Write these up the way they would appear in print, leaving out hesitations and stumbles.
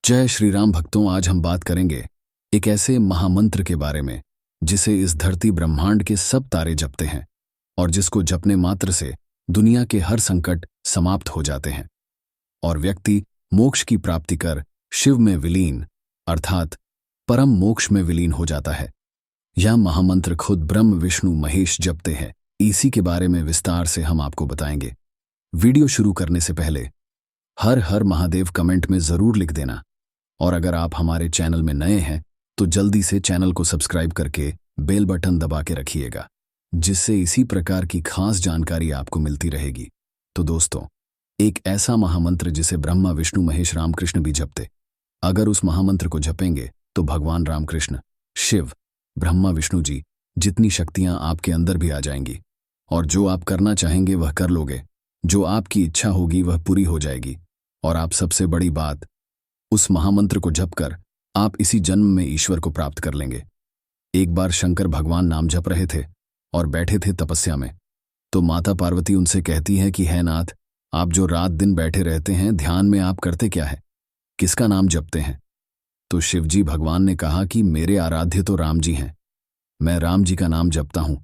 जय श्री राम भक्तों। आज हम बात करेंगे एक ऐसे महामंत्र के बारे में जिसे इस धरती ब्रह्मांड के सब तारे जपते हैं और जिसको जपने मात्र से दुनिया के हर संकट समाप्त हो जाते हैं और व्यक्ति मोक्ष की प्राप्ति कर शिव में विलीन अर्थात परम मोक्ष में विलीन हो जाता है। यह महामंत्र खुद ब्रह्म विष्णु महेश जपते हैं। इसी के बारे में विस्तार से हम आपको बताएंगे। वीडियो शुरू करने से पहले हर हर महादेव कमेंट में जरूर लिख देना और अगर आप हमारे चैनल में नए हैं तो जल्दी से चैनल को सब्सक्राइब करके बेल बटन दबा के रखिएगा, जिससे इसी प्रकार की खास जानकारी आपको मिलती रहेगी। तो दोस्तों, एक ऐसा महामंत्र जिसे ब्रह्मा विष्णु महेश रामकृष्ण भी जपते। अगर उस महामंत्र को जपेंगे तो भगवान रामकृष्ण, शिव, ब्रह्मा विष्णु जी जितनी शक्तियां आपके अंदर भी आ जाएंगी और जो आप करना चाहेंगे वह कर लोगे। जो आपकी इच्छा होगी वह पूरी हो जाएगी और आप सबसे बड़ी बात, उस महामंत्र को जपकर आप इसी जन्म में ईश्वर को प्राप्त कर लेंगे। एक बार शंकर भगवान नाम जप रहे थे और बैठे थे तपस्या में, तो माता पार्वती उनसे कहती है कि है नाथ, आप जो रात दिन बैठे रहते हैं ध्यान में आप करते क्या है, किसका नाम जपते हैं? तो शिवजी भगवान ने कहा कि मेरे आराध्य तो राम जी हैं, मैं राम जी का नाम जपता हूं।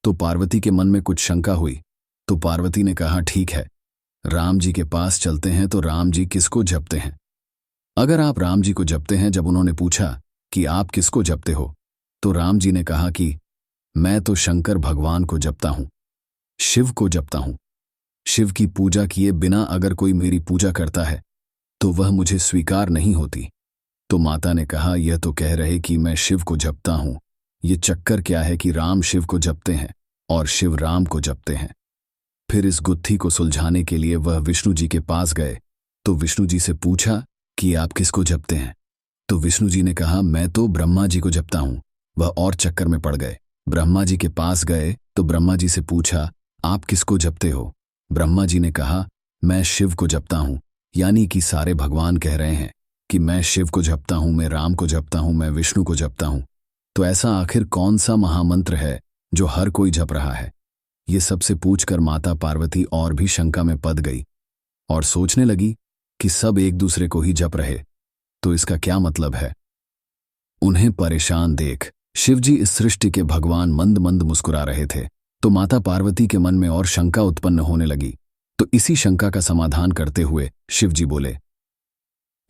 तो पार्वती के मन में कुछ शंका हुई, तो पार्वती ने कहा ठीक है, राम जी के पास चलते हैं। तो राम जी किसको जपते हैं? अगर आप राम जी को जपते हैं, जब उन्होंने पूछा कि आप किसको जपते हो, तो राम जी ने कहा कि मैं तो शंकर भगवान को जपता हूं, शिव को जपता हूं। शिव की पूजा किए बिना अगर कोई मेरी पूजा करता है तो वह मुझे स्वीकार नहीं होती। तो माता ने कहा यह तो कह रहे कि मैं शिव को जपता हूं, ये चक्कर क्या है कि राम शिव को जपते हैं और शिव राम को जपते हैं। फिर इस गुत्थी को सुलझाने के लिए वह विष्णु जी के पास गए। तो विष्णु जी से पूछा कि आप किसको जपते हैं? तो विष्णु जी ने कहा मैं तो ब्रह्मा जी को जपता हूं। वह और चक्कर में पड़ गए। ब्रह्मा जी के पास गए तो ब्रह्मा जी से पूछा आप किसको जपते हो? ब्रह्मा जी ने कहा मैं शिव को जपता हूं। यानी कि सारे भगवान कह रहे हैं कि मैं शिव को जपता हूं, मैं राम को जपता हूं, मैं विष्णु को जपता हूं। तो ऐसा आखिर कौन सा महामंत्र है जो हर कोई जप रहा है? ये सबसे पूछकर माता पार्वती और भी शंका में पड़ गई और सोचने लगी कि सब एक दूसरे को ही जप रहे, तो इसका क्या मतलब है? उन्हें परेशान देख शिवजी इस सृष्टि के भगवान मंद मंद मुस्कुरा रहे थे। तो माता पार्वती के मन में और शंका उत्पन्न होने लगी। तो इसी शंका का समाधान करते हुए शिवजी बोले,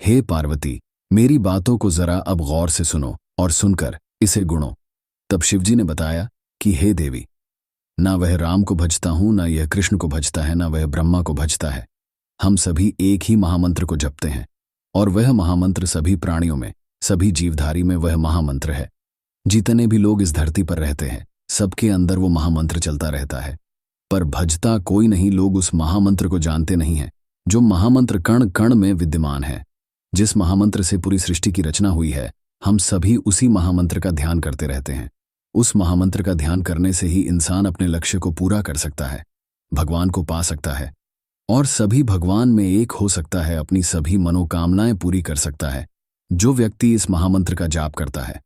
हे पार्वती, मेरी बातों को जरा अब गौर से सुनो और सुनकर इसे गुणो। तब शिवजी ने बताया कि हे देवी, ना वह राम को भजता हूं, ना यह कृष्ण को भजता है, ना वह ब्रह्मा को भजता है। हम सभी एक ही महामंत्र को जपते हैं और वह महामंत्र सभी प्राणियों में, सभी जीवधारी में वह महामंत्र है। जितने भी लोग इस धरती पर रहते हैं सबके अंदर वो महामंत्र चलता रहता है, पर भजता कोई नहीं। लोग उस महामंत्र को जानते नहीं हैं जो महामंत्र कण कण में विद्यमान है। जिस महामंत्र से पूरी सृष्टि की रचना हुई है, हम सभी उसी महामंत्र का ध्यान करते रहते हैं। उस महामंत्र का ध्यान करने से ही इंसान अपने लक्ष्य को पूरा कर सकता है, भगवान को पा सकता है और सभी भगवान में एक हो सकता है, अपनी सभी मनोकामनाएं पूरी कर सकता है। जो व्यक्ति इस महामंत्र का जाप करता है,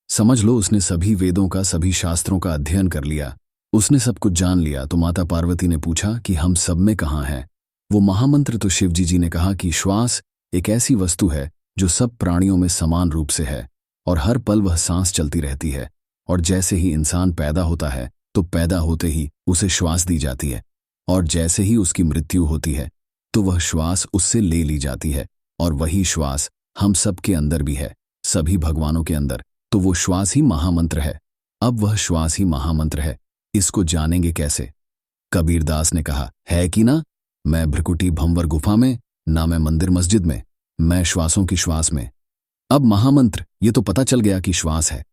समझ लो उसने सभी वेदों का, सभी शास्त्रों का अध्ययन कर लिया, उसने सब कुछ जान लिया। तो माता पार्वती ने पूछा कि हम सब में कहाँ है वो महामंत्र? तो शिवजी जी ने कहा कि श्वास एक ऐसी वस्तु है जो सब प्राणियों में समान रूप से है और हर पल वह सांस चलती रहती है। और जैसे ही इंसान पैदा होता है तो पैदा होते ही उसे श्वास दी जाती है और जैसे ही उसकी मृत्यु होती है तो वह श्वास उससे ले ली जाती है। और वही श्वास हम सब के अंदर भी है, सभी भगवानों के अंदर। तो वो श्वास ही महामंत्र है। अब वह श्वास ही महामंत्र है, इसको जानेंगे कैसे? कबीरदास ने कहा है कि ना, मैं भ्रकुटी भंवर गुफा में, ना मैं मंदिर मस्जिद में, मैं श्वासों की श्वास में। अब महामंत्र ये तो पता चल गया कि श्वास है।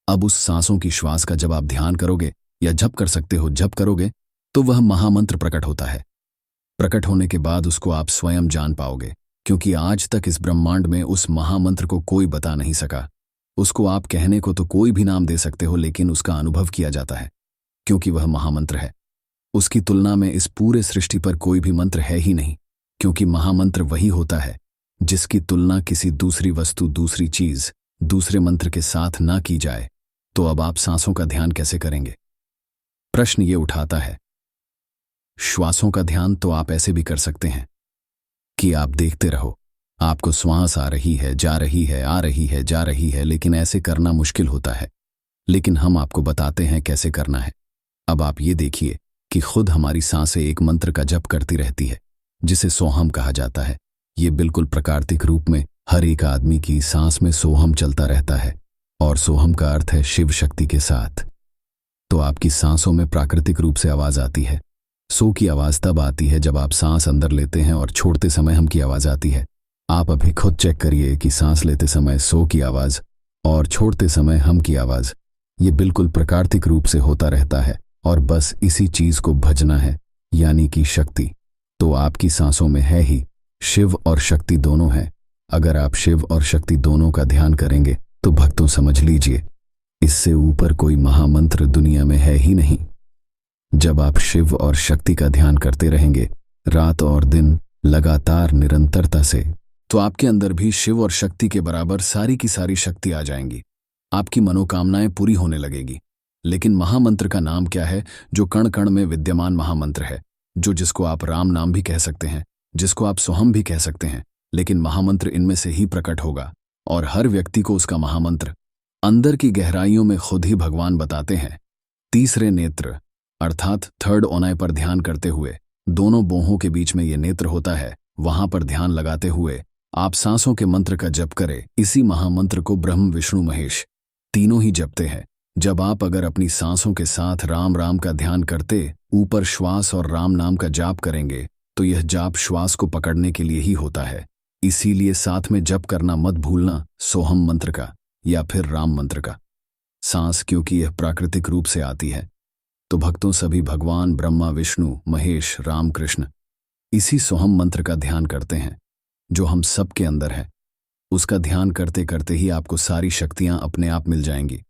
अब उस सांसों की श्वास का जब आप ध्यान करोगे या जप कर सकते हो, जप करोगे तो वह महामंत्र प्रकट होता है। प्रकट होने के बाद उसको आप स्वयं जान पाओगे, क्योंकि आज तक इस ब्रह्मांड में उस महामंत्र को कोई बता नहीं सका। उसको आप कहने को तो कोई भी नाम दे सकते हो, लेकिन उसका अनुभव किया जाता है क्योंकि वह महामंत्र है। उसकी तुलना में इस पूरे सृष्टि पर कोई भी मंत्र है ही नहीं, क्योंकि महामंत्र वही होता है जिसकी तुलना किसी दूसरी वस्तु, दूसरी चीज, दूसरे मंत्र के साथ ना की जाए। तो अब आप सांसों का ध्यान कैसे करेंगे? प्रश्न ये उठाता है। श्वासों का ध्यान तो आप ऐसे भी कर सकते हैं कि आप देखते रहो आपको श्वास आ रही है, जा रही है, आ रही है, जा रही है, लेकिन ऐसे करना मुश्किल होता है। लेकिन हम आपको बताते हैं कैसे करना है। अब आप ये देखिए कि खुद हमारी सांसें एक मंत्र का जप करती रहती है, जिसे सोहम कहा जाता है। ये बिल्कुल प्राकृतिक रूप में हर एक आदमी की सांस में सोहम चलता रहता है, और सोहम का अर्थ है शिव शक्ति के साथ। तो आपकी सांसों में प्राकृतिक रूप से आवाज आती है। सो की आवाज तब आती है जब आप सांस अंदर लेते हैं और छोड़ते समय हम की आवाज आती है। आप अभी खुद चेक करिए कि सांस लेते समय सो की आवाज और छोड़ते समय हम की आवाज, ये बिल्कुल प्राकृतिक रूप से होता रहता है, और बस इसी चीज को भजना है, यानी कि शक्ति। तो आपकी सांसों में है ही शिव और शक्ति दोनों हैं। अगर आप शिव और शक्ति दोनों का ध्यान करेंगे तो भक्तों समझ लीजिए, इससे ऊपर कोई महामंत्र दुनिया में है ही नहीं। जब आप शिव और शक्ति का ध्यान करते रहेंगे रात और दिन लगातार निरंतरता से, तो आपके अंदर भी शिव और शक्ति के बराबर सारी की सारी शक्ति आ जाएंगी। आपकी मनोकामनाएं पूरी होने लगेगी। लेकिन महामंत्र का नाम क्या है जो कण कण में विद्यमान महामंत्र है, जिसको आप राम नाम भी कह सकते हैं, जिसको आप सोहम भी कह सकते हैं, लेकिन महामंत्र इनमें से ही प्रकट होगा, और हर व्यक्ति को उसका महामंत्र अंदर की गहराइयों में खुद ही भगवान बताते हैं। तीसरे नेत्र अर्थात थर्ड ओनाय पर ध्यान करते हुए, दोनों बोहों के बीच में ये नेत्र होता है, वहां पर ध्यान लगाते हुए आप सांसों के मंत्र का जप करें। इसी महामंत्र को ब्रह्म विष्णु महेश तीनों ही जपते हैं। जब आप अगर अपनी सांसों के साथ राम राम का ध्यान करते ऊपर श्वास और राम नाम का जाप करेंगे, तो यह जाप श्वास को पकड़ने के लिए ही होता है। इसीलिए साथ में जप करना मत भूलना, सोहम मंत्र का या फिर राम मंत्र का। सांस क्योंकि यह प्राकृतिक रूप से आती है, तो भक्तों सभी भगवान ब्रह्मा विष्णु महेश राम कृष्ण इसी सोहम मंत्र का ध्यान करते हैं, जो हम सब के अंदर है। उसका ध्यान करते करते ही आपको सारी शक्तियां अपने आप मिल जाएंगी,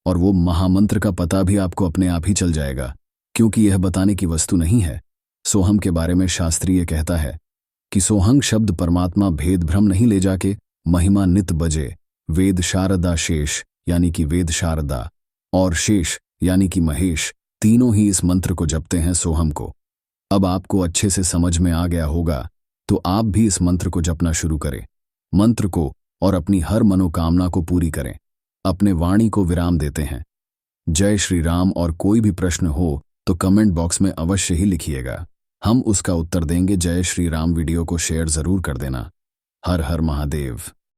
और वो महामंत्र का पता भी आपको अपने आप ही चल जाएगा, क्योंकि यह बताने की वस्तु नहीं है। सोहम के बारे में शास्त्रीय कहता है कि सोहंग शब्द परमात्मा भेद भ्रम नहीं ले जाके महिमा नित बजे, वेद शारदा शेष यानी कि वेद शारदा और शेष यानी कि महेश तीनों ही इस मंत्र को जपते हैं, सोहम को। अब आपको अच्छे से समझ में आ गया होगा, तो आप भी इस मंत्र को जपना शुरू करें, मंत्र को, और अपनी हर मनोकामना को पूरी करें। अपने वाणी को विराम देते हैं। जय श्री राम। और कोई भी प्रश्न हो तो कमेंट बॉक्स में अवश्य ही लिखिएगा, हम उसका उत्तर देंगे। जय श्री राम। वीडियो को शेयर जरूर कर देना। हर हर महादेव।